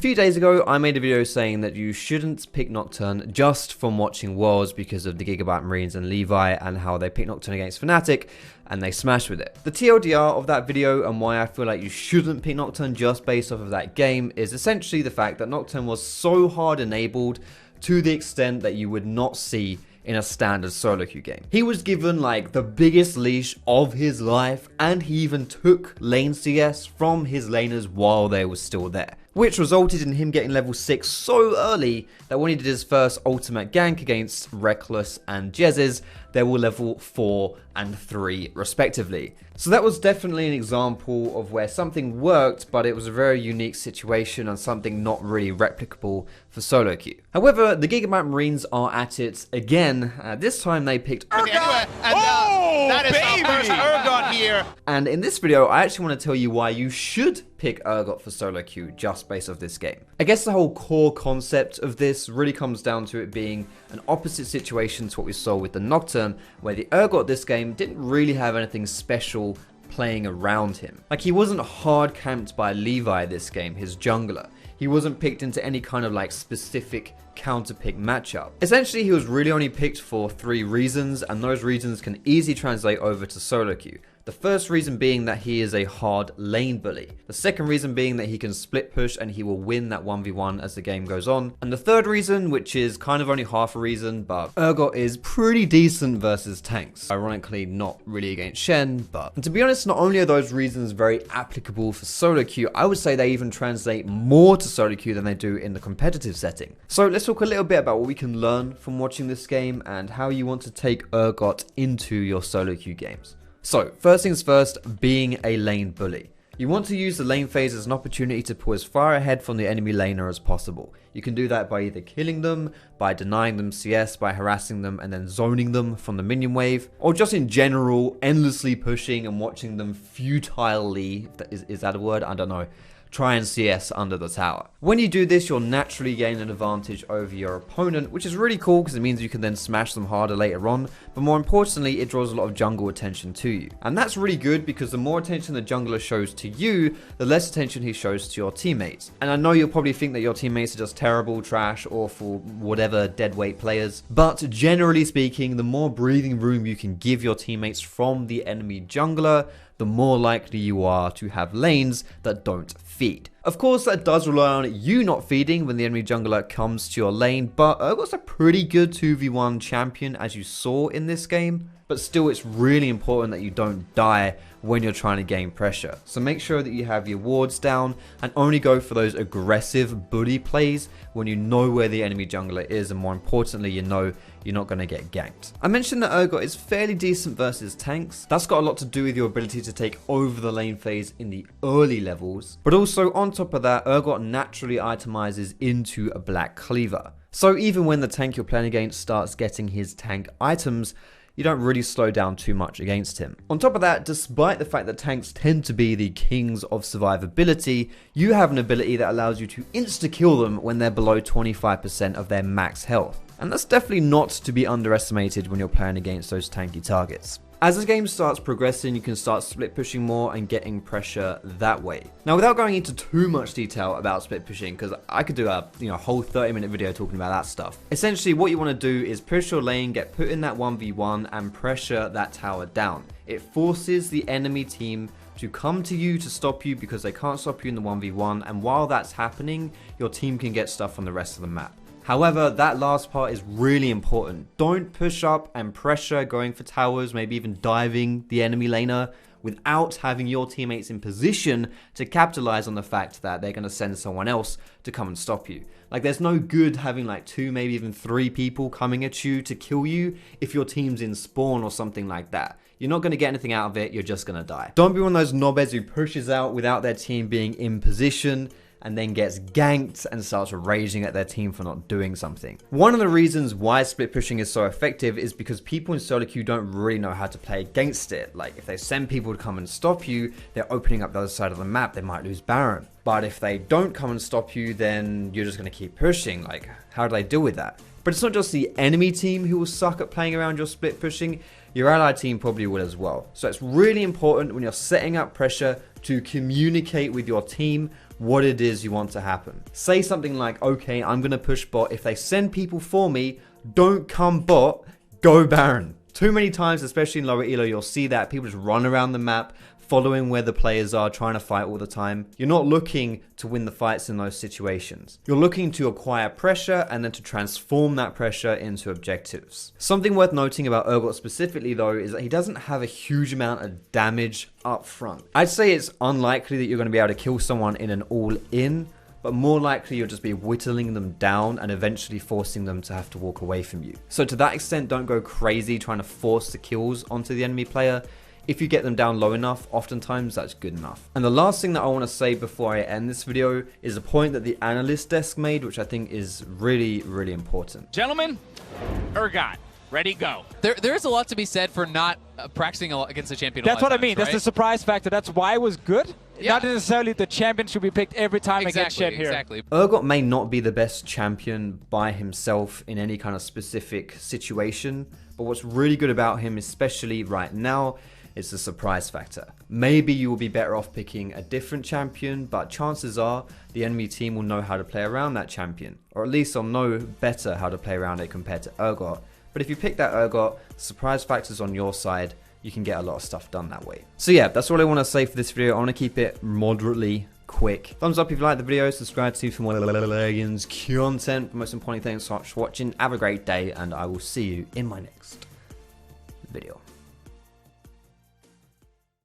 few days ago, I made a video saying that you shouldn't pick Nocturne just from watching Worlds because of the Gigabyte Marines and Levi and how they pick Nocturne against Fnatic and they smash with it. The TLDR of that video and why I feel like you shouldn't pick Nocturne just based off of that game is essentially the fact that Nocturne was so hard enabled to the extent that you would not see in a standard SoloQ game. He was given like the biggest leash of his life, and he even took lane CS from his laners while they were still there, which resulted in him getting level 6 so early that when he did his first ultimate gank against Reckless and Jez's, they were level 4 and 3 respectively. So that was definitely an example of where something worked, but it was a very unique situation and something not really replicable for SoloQ. However, the Gigabyte Marines are at it again. This time they picked Urgot. That is our first Urgot here. And in this video, I actually want to tell you why you should pick Urgot for SoloQ just based off this game. I guess the whole core concept of this really comes down to it being an opposite situation to what we saw with the Nocturne, where the Urgot this game didn't really have anything special playing around him. Like, he wasn't hard camped by Levi this game, his jungler. He wasn't picked into any kind of like specific counter pick matchup. Essentially, he was really only picked for 3 reasons, and those reasons can easily translate over to SoloQ. The first reason being that he is a hard lane bully. The second reason being that he can split push and he will win that 1v1 as the game goes on. And the third reason, which is kind of only half a reason, but Urgot is pretty decent versus tanks. Ironically, not really against Shen, but... And to be honest, not only are those reasons very applicable for SoloQ, I would say they even translate more to SoloQ than they do in the competitive setting. So let's talk a little bit about what we can learn from watching this game and how you want to take Urgot into your SoloQ games. So, first things first, being a lane bully. You want to use the lane phase as an opportunity to pull as far ahead from the enemy laner as possible. You can do that by either killing them, by denying them CS, by harassing them and then zoning them from the minion wave, or just in general, endlessly pushing and watching them futilely, is that a word? I don't know. Try and CS under the tower. When you do this, you'll naturally gain an advantage over your opponent, which is really cool because it means you can then smash them harder later on, but more importantly, it draws a lot of jungle attention to you. And that's really good because the more attention the jungler shows to you, the less attention he shows to your teammates. And I know you'll probably think that your teammates are just terrible, trash, awful, whatever, deadweight players, but generally speaking, the more breathing room you can give your teammates from the enemy jungler, the more likely you are to have lanes that don't feed. Of course, that does rely on you not feeding when the enemy jungler comes to your lane, but Urgot's a pretty good 2v1 champion as you saw in this game. But still, it's really important that you don't die when you're trying to gain pressure. So make sure that you have your wards down and only go for those aggressive bully plays when you know where the enemy jungler is, and more importantly, you know you're not going to get ganked. I mentioned that Urgot is fairly decent versus tanks. That's got a lot to do with your ability to take over the lane phase in the early levels. But also on top of that, Urgot naturally itemizes into a black cleaver. So even when the tank you're playing against starts getting his tank items, you don't really slow down too much against him. On top of that, despite the fact that tanks tend to be the kings of survivability, you have an ability that allows you to insta-kill them when they're below 25% of their max health. And that's definitely not to be underestimated when you're playing against those tanky targets. As the game starts progressing, you can start split pushing more and getting pressure that way. Now, without going into too much detail about split pushing, because I could do a whole 30-minute video talking about that stuff. Essentially, what you want to do is push your lane, get put in that 1v1 and pressure that tower down. It forces the enemy team to come to you to stop you because they can't stop you in the 1v1, and while that's happening, your team can get stuff on the rest of the map. However, that last part is really important. Don't push up and pressure going for towers, maybe even diving the enemy laner without having your teammates in position to capitalize on the fact that they're going to send someone else to come and stop you. Like, there's no good having like 2, maybe even 3 people coming at you to kill you if your team's in spawn or something like that. You're not going to get anything out of it, you're just going to die. Don't be one of those knobheads who pushes out without their team being in position and then gets ganked and starts raging at their team for not doing something. One of the reasons why split pushing is so effective is because people in SoloQ don't really know how to play against it. Like, if they send people to come and stop you, they're opening up the other side of the map, they might lose Baron. But if they don't come and stop you, then you're just going to keep pushing. Like, how do they deal with that? But it's not just the enemy team who will suck at playing around your split pushing, your allied team probably will as well. So it's really important when you're setting up pressure to communicate with your team what it is you want to happen. Say something like, okay, I'm going to push bot. If they send people for me, don't come bot, go Baron. Too many times, especially in lower elo, you'll see that people just run around the map, following where the players are, trying to fight all the time. You're not looking to win the fights in those situations. You're looking to acquire pressure and then to transform that pressure into objectives. Something worth noting about Urgot specifically though is that he doesn't have a huge amount of damage up front. I'd say it's unlikely that you're going to be able to kill someone in an all-in, but more likely you'll just be whittling them down and eventually forcing them to have to walk away from you. So to that extent, don't go crazy trying to force the kills onto the enemy player. If you get them down low enough, oftentimes that's good enough. And the last thing that I want to say before I end this video is a point that the analyst desk made, which I think is really, really important. Gentlemen, Urgot, ready, go. There is a lot to be said for not practicing against a champion. That's what I times, mean. right? That's the surprise factor. That's why it was good. Yeah. Not necessarily the champion should be picked every time against Shen here. Exactly. Urgot may not be the best champion by himself in any kind of specific situation, but what's really good about him, especially right now, is the surprise factor. Maybe you will be better off picking a different champion, but chances are the enemy team will know how to play around that champion, or at least they'll know better how to play around it compared to Urgot. But if you pick that Urgot, surprise factor's on your side, you can get a lot of stuff done that way. So yeah, that's all I want to say for this video. I want to keep it moderately quick. Thumbs up if you like the video, subscribe to for more Legends content. But most importantly, thanks so much for watching. Have a great day, and I will see you in my next video.